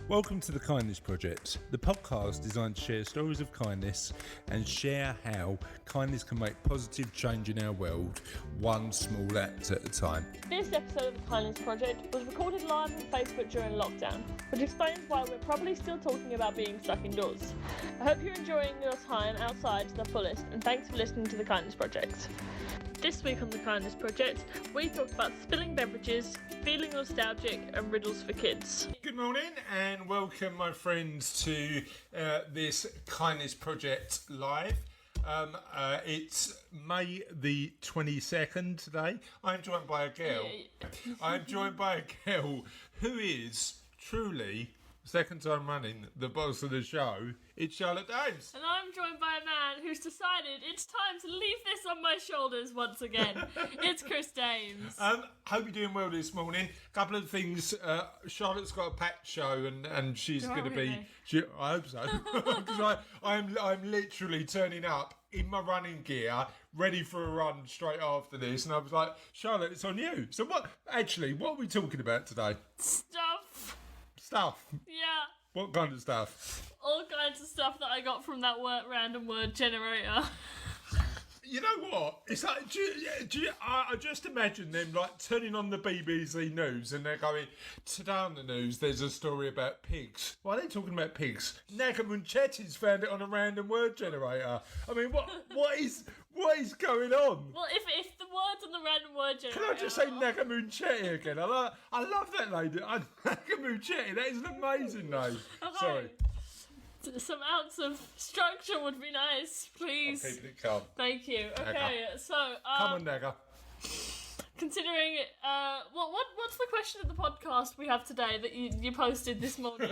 Welcome to The Kindness Project, the podcast designed to share stories of kindness and share how kindness can make positive change in our world, one small act at a time. This episode of The Kindness Project was recorded live on Facebook during lockdown, which explains why we're probably still talking about being stuck indoors. I hope you're enjoying your time outside to the fullest, and thanks for listening to The Kindness Project. This week on The Kindness Project, we talk about spilling beverages, feeling nostalgic, and riddles for kids. Good morning and welcome, my friends, to this Kindness Project Live. It's May the 22nd today. I'm joined by a girl. I'm joined by a girl who is truly, second time running, the boss of the show. It's Charlotte Dames. And I'm joined by a man who's decided it's time to leave this on my shoulders once again. It's Chris Dames. Hope you're doing well this morning. Couple of things. Charlotte's got a packed show and she's going to be... I hope so. Because I'm literally turning up in my running gear, ready for a run straight after this. And I was like, Charlotte, it's on you. So what are we talking about today? Stuff. Yeah. What kind of stuff? All kinds of stuff that I got from that random word generator. You know what? It's like, I just imagine them like turning on the BBC News and they're going, today on the news there's a story about pigs. Why are they talking about pigs? Nagamunchetti's found it on a random word generator. I mean, what is going on? Well, if the words on the random word generator... Can I just say Nagamunchetti again? I love that lady. Nagamunchetti, that is an amazing name. Okay. Sorry. Some ounce of structure would be nice, please. I'm keeping it calm. Thank you. Okay, so... Come on, Naga. Considering... what's the question of the podcast we have today that you posted this morning?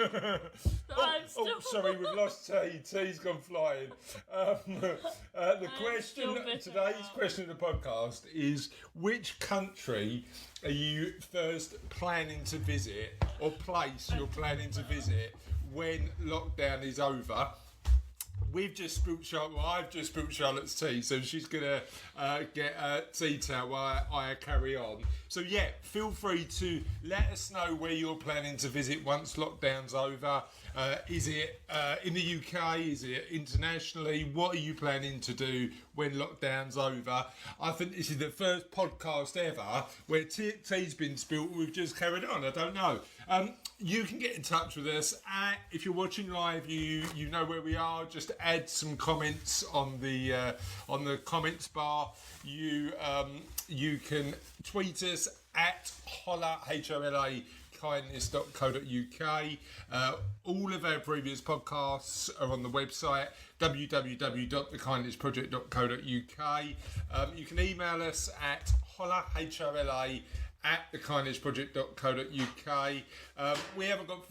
Sorry, we've lost tea. Tea's gone flying. Today's question of the podcast is, which country are you first planning to visit, or place you're planning to visit when lockdown is over? I've just spilled Charlotte's tea, so she's going to get a tea towel while I carry on. So yeah, feel free to let us know where you're planning to visit once lockdown's over. Is it in the UK? Is it internationally? What are you planning to do when lockdown's over? I think this is the first podcast ever where tea's been spilled and we've just carried on. I don't know. You can get in touch with us. If you're watching live, you know where we are. Just add some comments on the comments bar. You can tweet us at holla, HOLA, kindness.co.uk. All of our previous podcasts are on the website www.thekindnessproject.co.uk. You can email us at holla, HOLA, at thekindnessproject.co.uk. We haven't got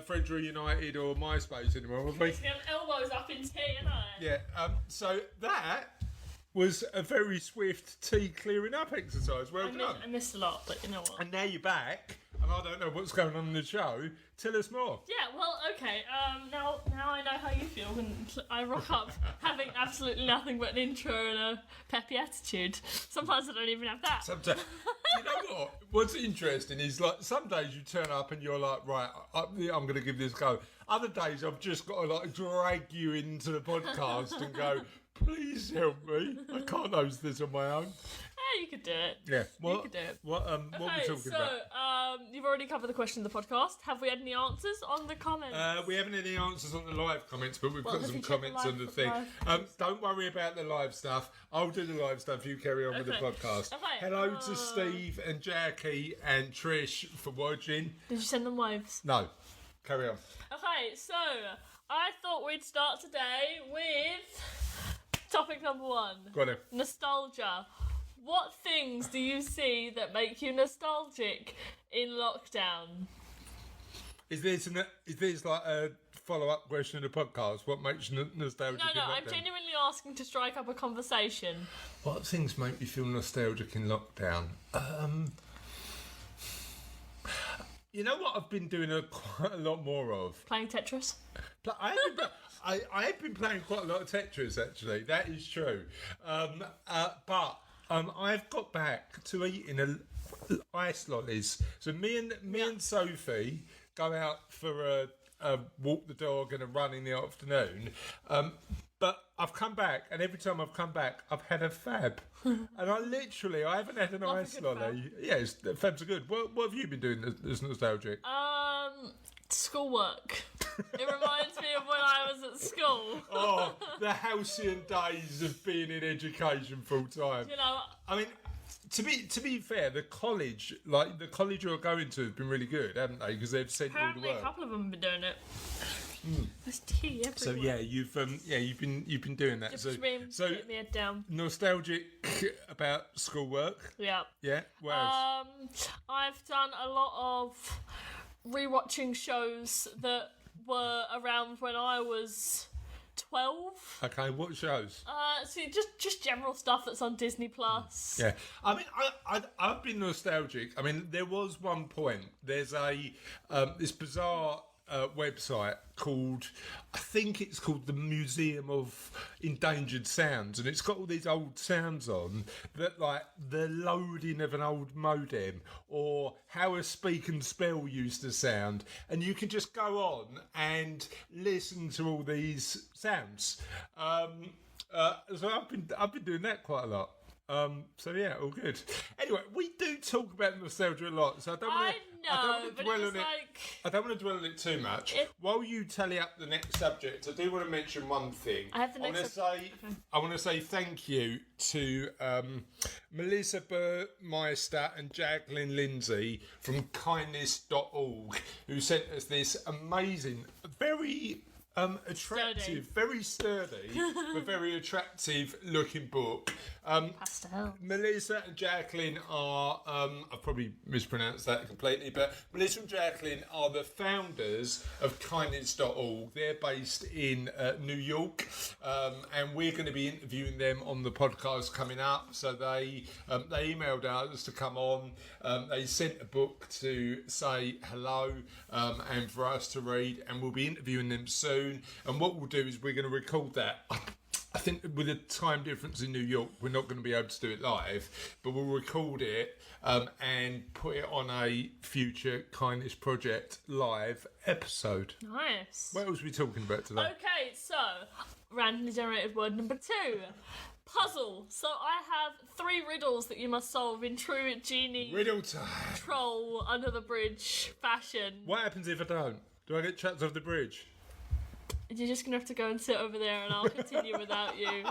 Friends Reunited or MySpace anymore, have we? Elbows up in tea, ain't I? Yeah. So that was a very swift tea clearing up exercise. Well done. I missed a lot, but you know what? And now you're back, and I don't know what's going on in the show. Tell us more. Yeah, well, okay. Now I know how you feel when I rock up having absolutely nothing but an intro and a peppy attitude. Sometimes I don't even have that. Sometimes, you know what? What's interesting is, like, some days you turn up and you're like, right, I'm going to give this a go. Other days I've just got to like drag you into the podcast and go, please help me. I can't host this on my own. Yeah, you could do it. Yeah. You could do it. What are we talking about? You've already covered the question of the podcast. Have we had any answers on the comments? We haven't had any answers on the live comments, but we've got some comments on the thing. Don't worry about the live stuff. I'll do the live stuff. You carry on with the podcast. Okay. Hello to Steve and Jackie and Trish for watching. Did you send them waves? No. Carry on. Okay, so I thought we'd start today with topic number 1. Go on then. Nostalgia. What things do you see that make you nostalgic in lockdown? Is this like a follow-up question of the podcast? What makes you nostalgic in lockdown? No, I'm genuinely asking to strike up a conversation. What things make you feel nostalgic in lockdown? You know what I've been doing quite a lot more of? Playing Tetris? I have been playing quite a lot of Tetris, actually. That is true. But I've got back to eating ice lollies. So me and Sophie go out for a walk the dog and a run in the afternoon. But I've come back, and every time I've come back, I've had a fab. And I haven't had an Love a ice good lolly. Yes, fabs are good. What have you been doing that's nostalgic? Schoolwork. It reminds me of when I was at school. Oh, the halcyon days of being in education full time. You know, I mean, to be fair, the college you're going to have been really good, haven't they? Because they've sent you all the apparently a work. couple of them have been doing it. There's tea everywhere. So yeah, you've been doing that. Just So get my head down. nostalgic about schoolwork. Yeah. Yeah. What else? I've done a lot of rewatching shows that were around when I was 12. Okay, what shows? So just general stuff that's on Disney Plus. Yeah, I mean, I've been nostalgic. I mean, there was one point. There's this bizarre website called, I think it's called the Museum of Endangered Sounds, and it's got all these old sounds on that, like the loading of an old modem or how a speak and spell used to sound, and you can just go on and listen to all these sounds. So I've been doing that quite a lot. So yeah, all good. Anyway, we do talk about nostalgia a lot, so I don't want to dwell on it. I don't want to dwell on it too much. While you tally up the next subject, I do want to mention one thing. I have the next I want to say thank you to Melissa Burmeister and Jacqueline Lindsay from kindness.org, who sent us this amazing, very attractive, very sturdy, but very attractive looking book. Pastel. Melissa and Jacqueline are, I've probably mispronounced that completely, but Melissa and Jacqueline are the founders of kindness.org. They're based in New York, and we're going to be interviewing them on the podcast coming up. So they emailed us to come on. They sent a book to say hello and for us to read, and we'll be interviewing them soon. And what we'll do is we're going to record that. I think with a time difference in New York, we're not going to be able to do it live, but we'll record it and put it on a future Kindness Project live episode. Nice. What else are we talking about today? Okay, so randomly generated word number 2. Puzzle. So I have 3 riddles that you must solve in true genie Riddle time. troll under the bridge fashion. What happens if I don't? Do I get chucked off the bridge? You're just gonna have to go and sit over there, and I'll continue without you.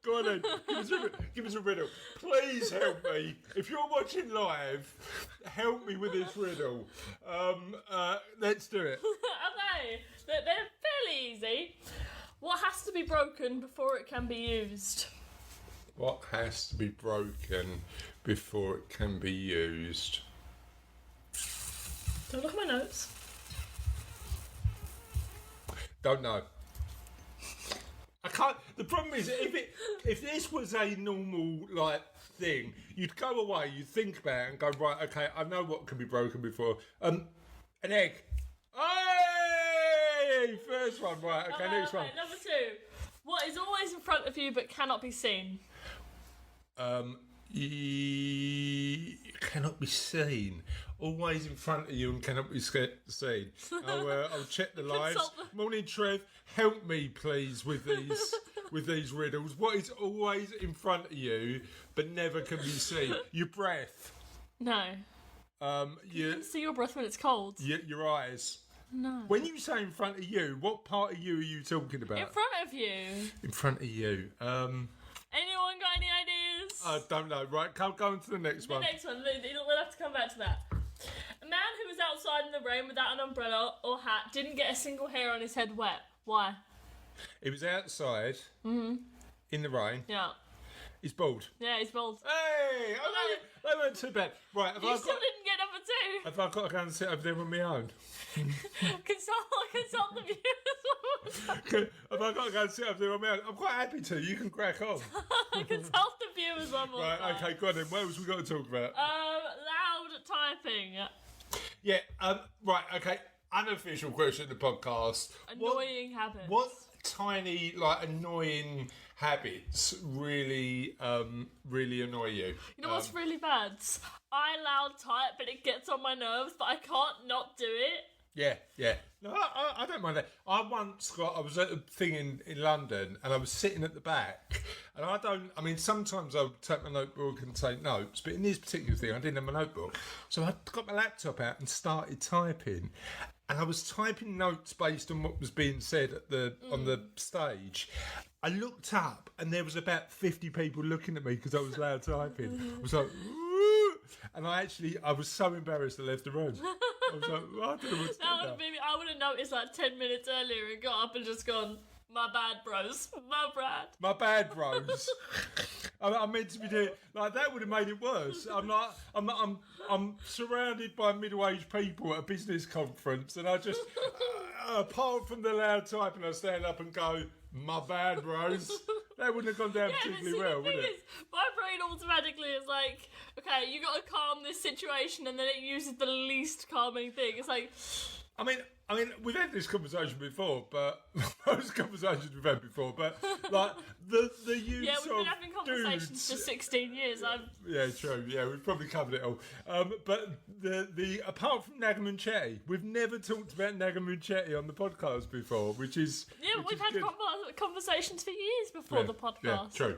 Go on then. Give us a riddle. Please help me. If you're watching live, help me with this riddle. Let's do it. Okay, they're fairly easy. What has to be broken before it can be used? What has to be broken before it can be used? Don't look at my notes. Don't know. I can't. The problem is, if this was a normal thing, you'd go away, you'd think about it, and go, right, okay, I know what can be broken before. An egg. Hey, first one, right? Okay, next one. Number 2. What is always in front of you but cannot be seen? Cannot be seen. Always in front of you and cannot be seen. I'll check the lives. Morning, Trev. Help me, please, with these riddles. What is always in front of you but never can be seen? Your breath. No. You can see your breath when it's cold. Your eyes. No. When you say in front of you, what part of you are you talking about? In front of you. In front of you. Anyone got any ideas? I don't know. Right, go on to the next one. The next one. We'll have to come back to that. A man who was outside in the rain without an umbrella or hat didn't get a single hair on his head wet. Why? He was outside in the rain. Yeah. He's bald. Yeah, he's bald. Hey! They weren't too bad. Right, You still didn't get number 2. have I got to go and sit over there on my own? Consult the viewers. Have I got to go and sit over there on my own? I'm quite happy to. You can crack on. Consult the viewers one more time. Right, okay, go on then. What else we got to talk about? Loud typing. Yeah, right, okay. Unofficial question of the podcast. Annoying habits. What tiny, like, annoying habits really annoy you? You know what's really bad? I loud type, but it gets on my nerves, but I can't not do it. Yeah. No, I don't mind that. I was at a thing in London, and I was sitting at the back, and sometimes I would take my notebook and take notes, but in this particular thing, I didn't have my notebook. So I got my laptop out and started typing, and I was typing notes based on what was being said on the stage. I looked up, and there was about 50 people looking at me because I was loud typing. I was like, "Woo!" And I was so embarrassed I left the room. I was like, I don't know what's going on. I would have noticed like 10 minutes earlier and got up and just gone, my bad, bros. My bad, bros. I'm meant to be doing like that. Would have made it worse. I'm surrounded by middle-aged people at a business conference, and I just, apart from the loud typing, I stand up and go, my bad, bros. That wouldn't have gone down particularly well, would it? My brain automatically is like, okay, you got to calm this situation, and then it uses the least calming thing. It's like, I mean, we've had this conversation before, but most conversations we've had before, but like the use yeah, we've been having conversations dudes, for 16 years. Yeah, true. Yeah, we've probably covered it all. But the apart from Nagamunchetti, we've never talked about Nagamunchetti on the podcast before, which is we've had conversations for years before the podcast. Yeah, true.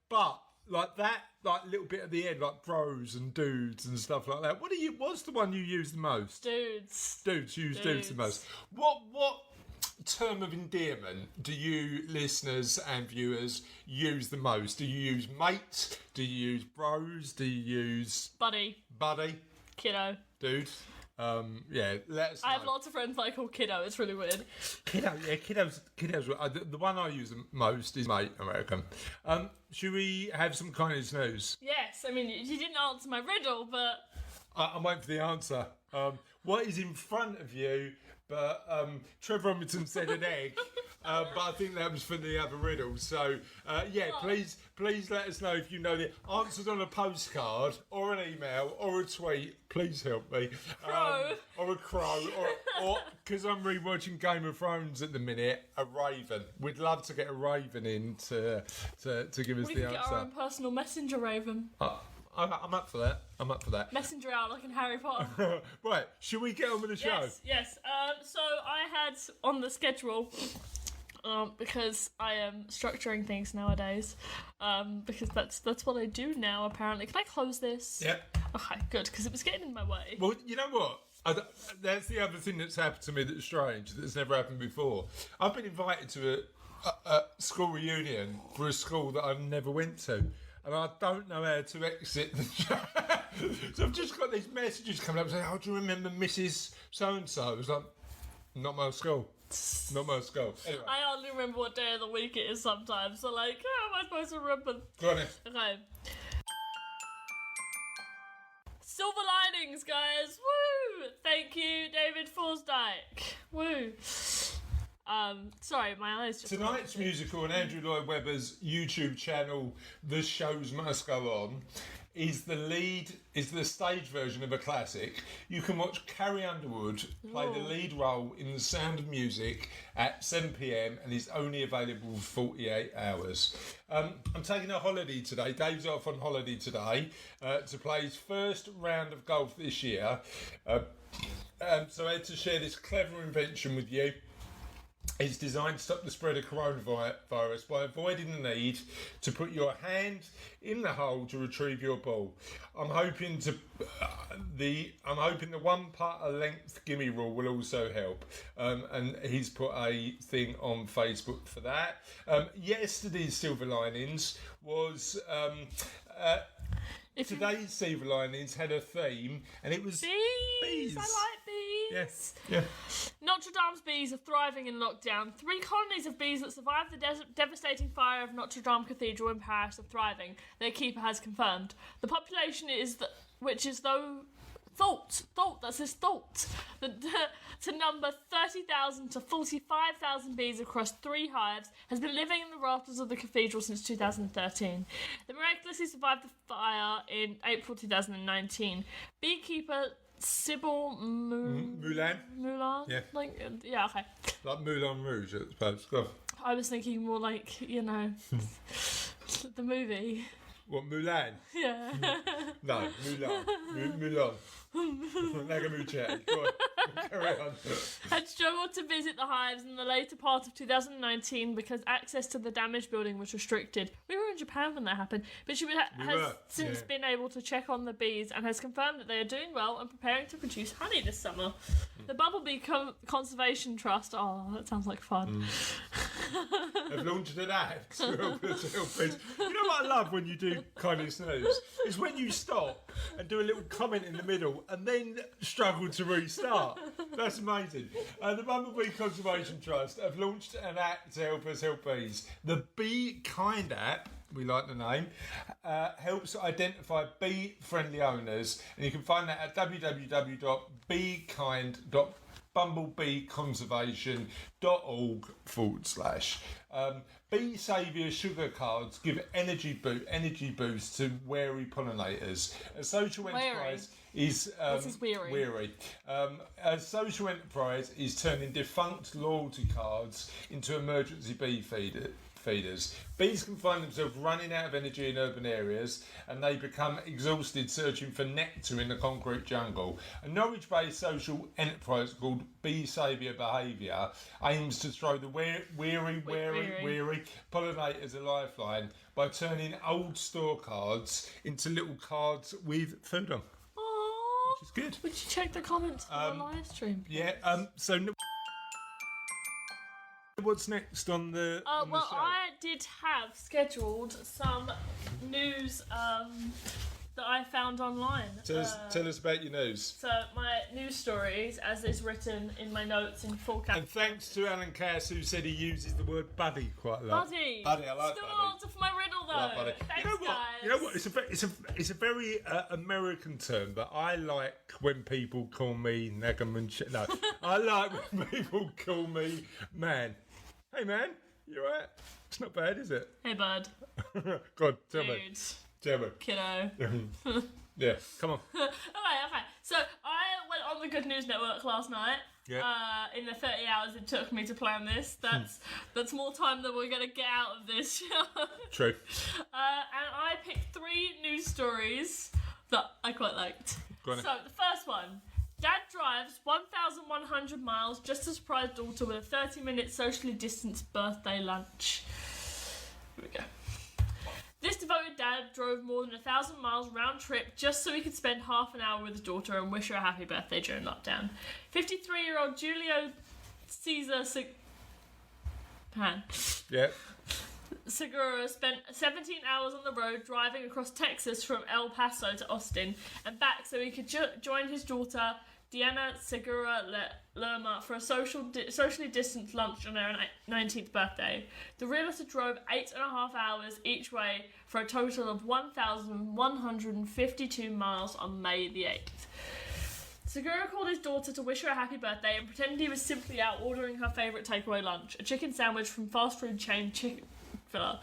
But like that, like little bit at the end, like bros and dudes and stuff like that. What's the one you use the most? Dudes. Dudes the most. What term of endearment do you listeners and viewers use the most? Do you use mate? Do you use bros? Do you use buddy? Kiddo? Dude? Yeah, let us know. I have lots of friends that I call kiddo. It's really weird. Kiddo's. The one I use the most is mate, American. Should we have some kindness news? Yes, I mean, you didn't answer my riddle, but I'm waiting for the answer. What is in front of you? But Trevor Robinson said an egg, but I think that was for the other riddle. So, please let us know if you know the answers on a postcard or an email or a tweet. Please help me. Or a crow, or because I'm rewatching Game of Thrones at the minute, a raven. We'd love to get a raven in to give us we the can answer. get our own personal messenger raven. I'm up for that. Messenger out like in Harry Potter. Right, should we get on with the show? Yes. So I had on the schedule, because I am structuring things nowadays, because that's what I do now, apparently. Can I close this? Yep. Okay, good, because it was getting in my way. Well, you know what? That's the other thing that's happened to me that's strange, that's never happened before. I've been invited to a school reunion for a school that I've never went to. And I don't know how to exit the chat. So I've just got these messages coming up saying, do you remember Mrs. So-and-so? It was like, not my school. Anyway. I hardly remember what day of the week it is sometimes. So like, how am I supposed to remember? Go on then. Okay. Silver linings, guys. Woo! Thank you, David Forsdyke. Woo. Sorry, my eyes just... Tonight's musical on Andrew Lloyd Webber's YouTube channel, The Shows Must Go On, is the stage version of a classic. You can watch Carrie Underwood play the lead role in The Sound of Music at 7 p.m. and is only available for 48 hours. I'm taking a holiday today. Dave's off on holiday today to play his first round of golf this year. So I had to share this clever invention with you. It's designed to stop the spread of coronavirus by avoiding the need to put your hand in the hole to retrieve your ball. I'm hoping the 1 putter length gimme rule will also help. And he's put a thing on Facebook for that. Yesterday's Silver Linings was... Today's Silver Linings had a theme, and it was bees. I like bees. Yes. Yeah. Notre Dame's bees are thriving in lockdown. 3 colonies of bees that survived the devastating fire of Notre Dame Cathedral in Paris are thriving. Their keeper has confirmed. The population to number 30,000 to 45,000 bees across 3 hives has been living in the rafters of the cathedral since 2013. They miraculously survived the fire in April 2019. Beekeeper Sybil Moulin? Moulin? Yeah. Okay. Like Moulin Rouge, I suppose. Go on. I was thinking more like, you know, the movie. What, Mulan? Yeah. No, Mulan. Mulan. Nagamuche. Go on. Carry on. Had struggled to visit the hives in the later part of 2019 because access to the damaged building was restricted. We were in Japan when that happened, but she has since been able to check on the bees and has confirmed that they are doing well and preparing to produce honey this summer. The Bumblebee Conservation Trust, oh, that sounds like fun. Have launched an app to help us help bees. You know what I love when you do Kindness News? Is when you stop and do a little comment in the middle and then struggle to restart. That's amazing. The Bumblebee Conservation Trust have launched an app to help us help bees. The Be Kind app, we like the name, helps identify bee-friendly owners, and you can find that at www.bekind.bumblebeeconservation.org/. Bee Saviour sugar cards give energy boost to wary pollinators. A social enterprise is weary. A social enterprise is turning defunct loyalty cards into emergency bee feeders. Bees can find themselves running out of energy in urban areas and they become exhausted searching for nectar in the concrete jungle. A Norwich-based social enterprise called Bee Saviour Behaviour aims to throw the weary pollinators a lifeline by turning old store cards into little cards with food on. Aww. Which is good. Would you check the comments on the live stream? Yeah, what's next on the on the show? I did have scheduled some news that I found online. Tell us about your news. So my news stories, as is written in my notes in full caps. And thanks to Alan Cass, who said he uses the word buddy quite a lot. Buddy, I like still buddy. an answer for my riddle though. I like buddy. Thanks, guys. You know what? It's a very American term, but I like when people call me Nagamunch. No, I like when people call me man. Hey man, you alright? It's not bad, is it? Hey bud. Go on, tell me. Tell me. Kiddo. Yeah, come on. Okay. So I went on the Good News Network last night. Yeah. In the 30 hours it took me to plan this. That's more time than we're going to get out of this show. True. And I picked 3 news stories that I quite liked. Go on. So the first one. Dad drives 1,100 miles just to surprise daughter with a 30-minute socially distanced birthday lunch. Here we go. This devoted dad drove more than 1,000 miles round trip just so he could spend half an hour with his daughter and wish her a happy birthday during lockdown. 53-year-old Julio Cesar Segura spent 17 hours on the road driving across Texas from El Paso to Austin and back so he could join his daughter Diana Segura Lerma for a socially distanced lunch on her 19th birthday. The realtor drove 8.5 hours each way for a total of 1,152 miles on May the 8th. Segura called his daughter to wish her a happy birthday and pretended he was simply out ordering her favourite takeaway lunch, a chicken sandwich from fast food chain Chick-fil-A.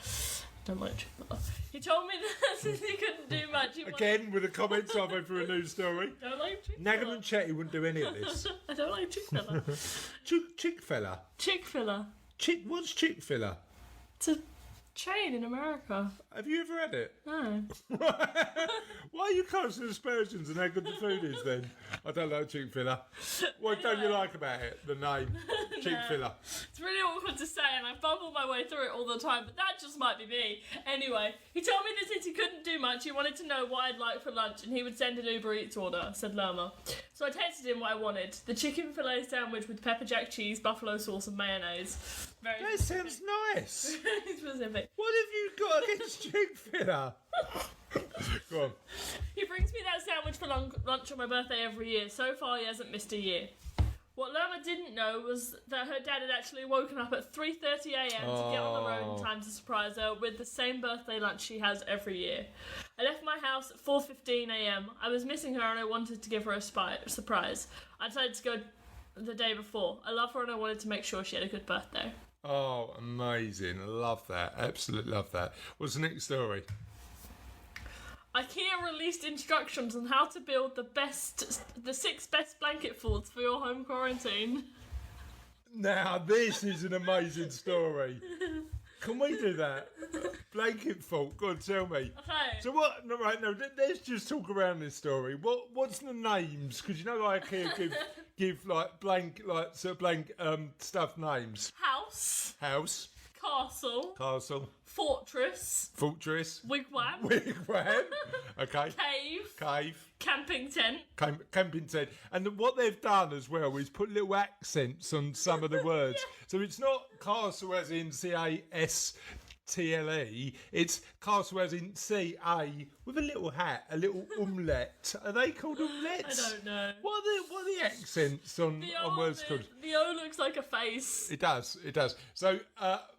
Don't like Chick-fil-A. He told me that since he couldn't do much, Again, with a comment halfway through a news story. Don't like Chick-fil-A. Nagamunchetti wouldn't do any of this. I don't like Chick-fil-A. Chick-fil-A? Chick-fil-A. What's Chick-fil-A? It's a chain in America. Have you ever had it? No. Why are you casting aspersions on how good the food is then? I don't like Chick-fil-A. What don't you like about it? The name? Chick-fil-A. It's really awkward to say and I bumble my way through it all the time, but that just might be me. Anyway, he told me that since he couldn't do much, he wanted to know what I'd like for lunch and he would send an Uber Eats order, said Lerma. So I texted him what I wanted. The chicken fillet sandwich with pepper jack cheese, buffalo sauce and mayonnaise. That sounds nice. Very specific. What have you got against Chick-fil-A? Go on. He brings me that sandwich for lunch on my birthday every year. So far, he hasn't missed a year. What Lerma didn't know was that her dad had actually woken up at 3:30 a.m. to get on the road in time to surprise her with the same birthday lunch she has every year. I left my house at 4:15 a.m. I was missing her and I wanted to give her a surprise. I decided to go the day before. I love her and I wanted to make sure she had a good birthday. Oh, amazing. I love that. Absolutely love that. What's the next story? IKEA released instructions on how to build the 6 best blanket forts for your home quarantine. Now, this is an amazing story. Can we do that? Blanket fault. Go on, tell me. Okay. So what? No, right. No. Let's just talk around this story. What's the names? Because you know, IKEA give like blank stuff names. House. Castle. Fortress. Wigwam. Okay. Cave. Camping tent. Camping tent. And what they've done as well is put little accents on some of the words. So it's not castle as in CASTLE. It's castle as in CA with a little hat, a little omelette. Are they called omelettes? I don't know. What are the accents on words called? The O looks like a face. It does. So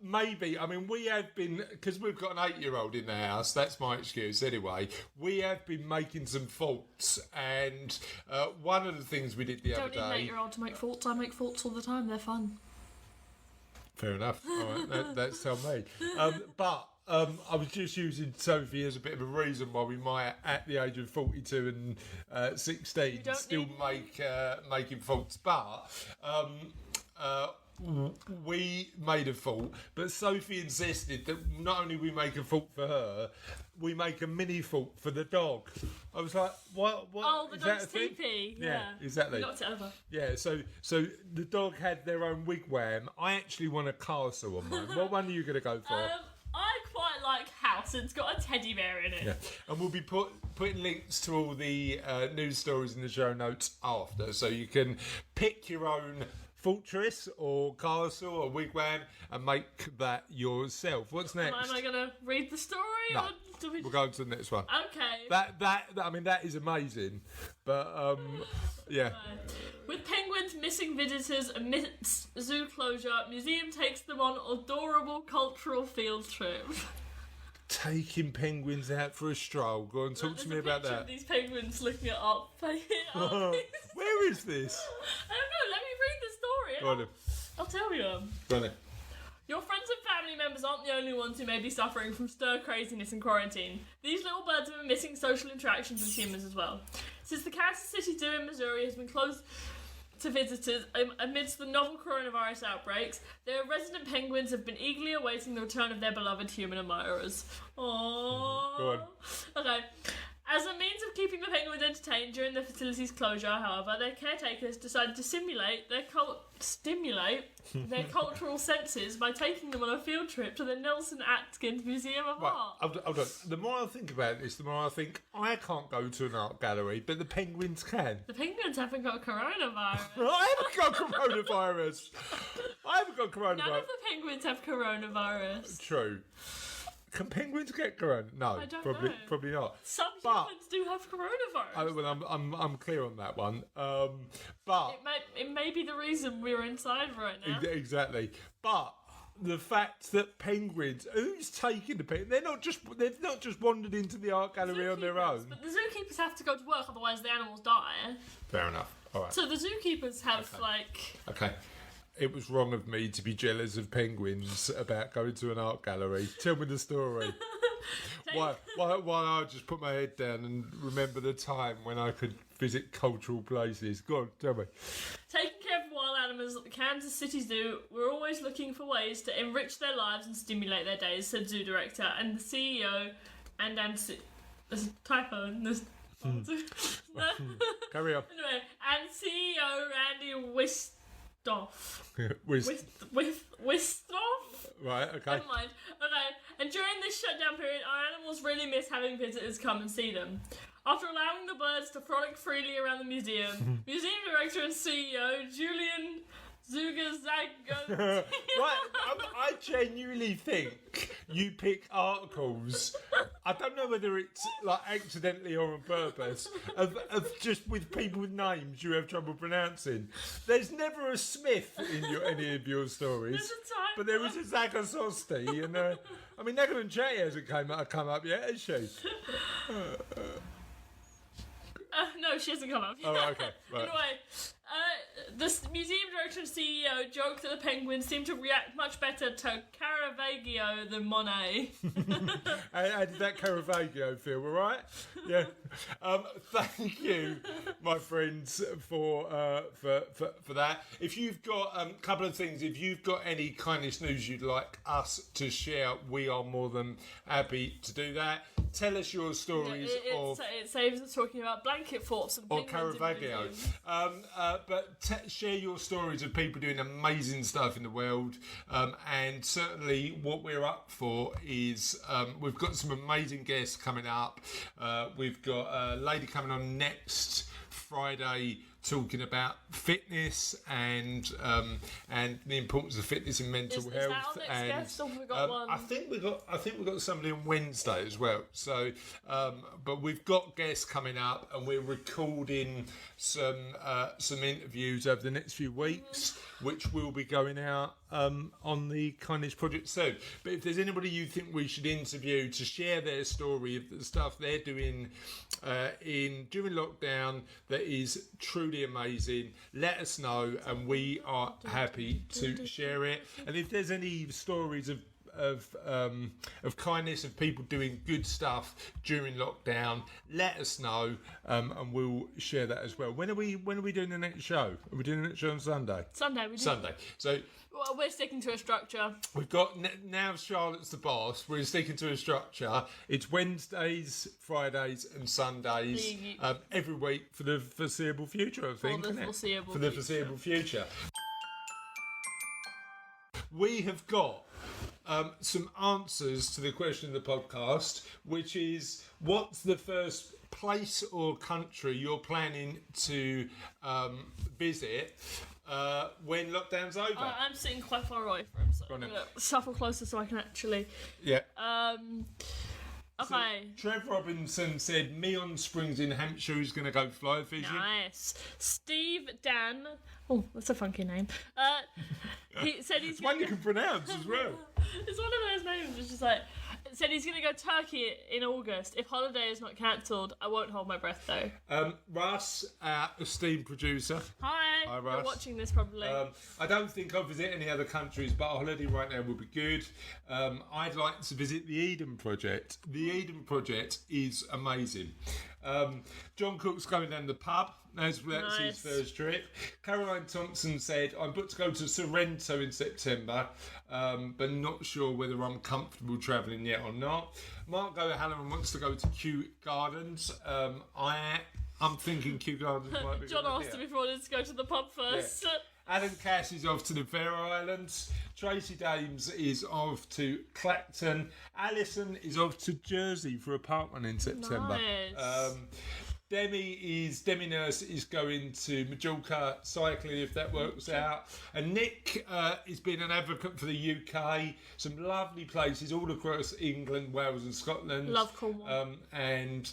maybe, I mean, we have been, because we've got an 8-year-old in the house, that's my excuse anyway, we have been making some faults, and one of the things we did the other day... Don't need an 8-year-old to make faults. I make faults all the time. They're fun. Fair enough. All right, that's tell me. But I was just using Sophie as a bit of a reason why we might, at the age of 42 and 16, still making faults. But we made a fault, but Sophie insisted that not only we make a fault for her, we make a mini fault for the dog. I was like, what? Oh, the is dog's that a thing? pee-pee. Yeah, exactly. We knocked it over. Yeah, so the dog had their own wigwam. I actually want a castle on mine. What one are you going to go for? I quite like house. It's got a teddy bear in it. Yeah, and we'll be putting links to all the news stories in the show notes after, so you can pick your own fortress or castle or wigwam and make that yourself. What's next? Am I going to read the story? No. Or do we... We'll go to the next one. Okay. That I mean, that is amazing, but yeah. With penguins missing visitors amidst zoo closure, museum takes them on adorable cultural field trip. Taking penguins out for a stroll. Go on, talk to me about that. These penguins looking at art. Where is this? I don't know. Let me read the story. Go on. I'll tell you. Go on. Your friends and family members aren't the only ones who may be suffering from stir craziness in quarantine. These little birds have been missing social interactions with humans as well. Since the Kansas City Zoo in Missouri has been closed to visitors amidst the novel coronavirus outbreaks, their resident penguins have been eagerly awaiting the return of their beloved human admirers. Aww. Go on. Okay. As a means of keeping the penguins entertained during the facility's closure, however, their caretakers decided to stimulate their cultural senses by taking them on a field trip to the Nelson Atkins Museum of Art. Hold on. The more I think about this, the more I think I can't go to an art gallery, but the penguins can. The penguins haven't got coronavirus. I haven't got coronavirus. None of the penguins have coronavirus. True. Can penguins get corona? No, I don't know. Probably not. Some humans do have coronavirus. Well, I'm clear on that one. But it may be the reason we're inside right now. Exactly. But the fact that penguins, who's taking the penguins? They've not just wandered into the art gallery on their own. But the zookeepers have to go to work, otherwise the animals die. Fair enough. All right. So the zookeepers have Okay. It was wrong of me to be jealous of penguins about going to an art gallery. Tell me the story. Why I just put my head down and remember the time when I could visit cultural places. Go on, tell me. Taking care of wild animals at the Kansas City Zoo, we're always looking for ways to enrich their lives and stimulate their days, said zoo director and the CEO there's a typo in this. Carry on. Anyway, and CEO Randy Wistoff. Wistoff? Right, okay. Never mind. Okay, and during this shutdown period, our animals really miss having visitors come and see them. After allowing the birds to frolic freely around the museum, museum director and CEO Julian Zugazago. I genuinely think you pick articles. I don't know whether it's like accidentally or on purpose of just with people with names you have trouble pronouncing. There's never a Smith in any of your stories, There's a time but there is a Zagasosti, and I mean Nagel and Chatty hasn't come up yet, has she? No, she hasn't come up. Oh, okay. Right. Anyway, the museum director and CEO joked that the penguins seem to react much better to Caravaggio than Monet. How did that Caravaggio feel? All right? Yeah. Thank you, my friends, for that. If you've got a couple of things, if you've got any kindness news you'd like us to share, we are more than happy to do that. Tell us your stories it saves us talking about blanket forts and or penguins in Caravaggio. museums. But share your stories of people doing amazing stuff in the world. And certainly what we're up for is we've got some amazing guests coming up. We've got a lady coming on next Friday talking about fitness and the importance of fitness in mental health. Is that our next guest, or have we got one? I think we've got somebody on Wednesday as well. So, but we've got guests coming up, and we're recording some interviews over the next few weeks, which will be going out on the Kindness Project soon. But if there's anybody you think we should interview to share their story of the stuff they're doing during lockdown that is truly amazing, let us know, and we are happy to share it. And if there's any stories of kindness, of people doing good stuff during lockdown, let us know, and we'll share that as well. When are we doing the next show? Are we doing the next show on Sunday? Sunday. So well, we're sticking to a structure. we've got now Charlotte's the boss. We're sticking to a structure. It's Wednesdays, Fridays, and Sundays every week for the foreseeable future. I think For the foreseeable future. We have got some answers to the question of the podcast, which is, what's the first place or country you're planning to visit when lockdown's over? I'm sitting quite far away from him, so I'm going to shuffle closer so I can actually... Yeah. Okay. So, Trev Robinson said Meon Springs in Hampshire is going to go fly fishing. Nice. Steve Dan... Oh, that's a funky name. He said he's... It's one you can pronounce as well. It's one of those names, it's just like... Said he's going to go Turkey in August. If holiday is not cancelled, I won't hold my breath though. Russ, our esteemed producer. Hi Russ. You're watching this probably. I don't think I'll visit any other countries, but a holiday right now would be good. I'd like to visit the Eden Project. The Eden Project is amazing. John Cook's going down the pub. That's his first trip. Caroline Thompson said, I'm booked to go to Sorrento in September, but not sure whether I'm comfortable travelling yet or not. Mark O'Halloran wants to go to Kew Gardens. I'm thinking Kew Gardens might be John asked him if he wanted to go to the pub first. Yeah. Adam Cass is off to the Faroe Islands. Tracy Dames is off to Clacton. Alison is off to Jersey for a parkman in September. Nice. Demi Nurse is going to Majorca cycling if that works out. And Nick has been an advocate for the UK. Some lovely places all across England, Wales and Scotland. Love Cornwall. And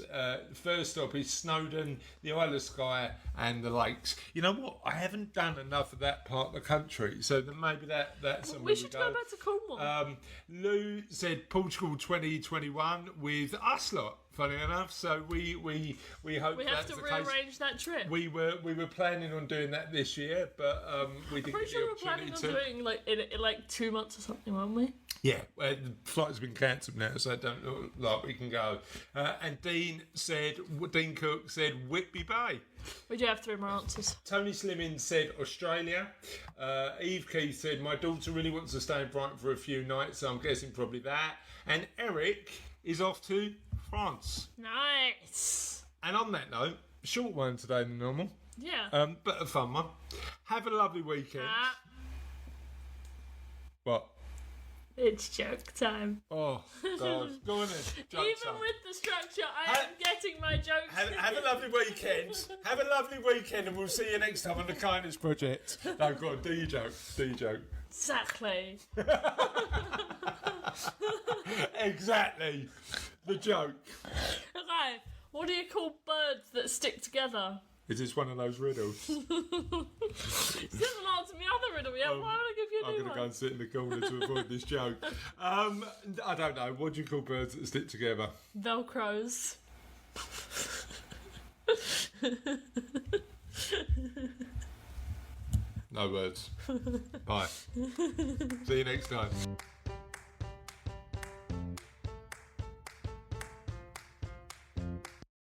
first stop is Snowdon, the Isle of Skye and the lakes. You know what? I haven't done enough of that part of the country, so then maybe that's somewhere we should go back to Cornwall. Lou said Portugal 2021 with us lot. Funny enough, so we hope we have to rearrange that trip. We were planning on doing that this year, but we didn't get the opportunity to. Pretty sure we were planning on doing in like 2 months or something, weren't we? Yeah, the flight's been cancelled now, so it don't look like we can go. And Dean Cook said Whitby Bay. We do have 3 more answers. Tony Slimming said Australia. Eve Keith said my daughter really wants to stay in Brighton for a few nights, so I'm guessing probably that. And Eric is off to France. Nice. And on that note, short one today than normal. Yeah. But a fun one. Have a lovely weekend. What? It's joke time. Oh, God. Go on then. Joke Even time. with the structure, I am getting my jokes. Have a lovely weekend. Have a lovely weekend, and we'll see you next time on the Kindness Project. No, go on. Do your joke. Do your joke. Exactly. Exactly. The joke. Okay. What do you call birds that stick together? Is this one of those riddles? You haven't answered my other riddle yet. Why would I give you a I'm new going to one? go and sit in the corner to avoid this joke. I don't know. What do you call birds that stick together? Velcros. No words. Bye. See you next time.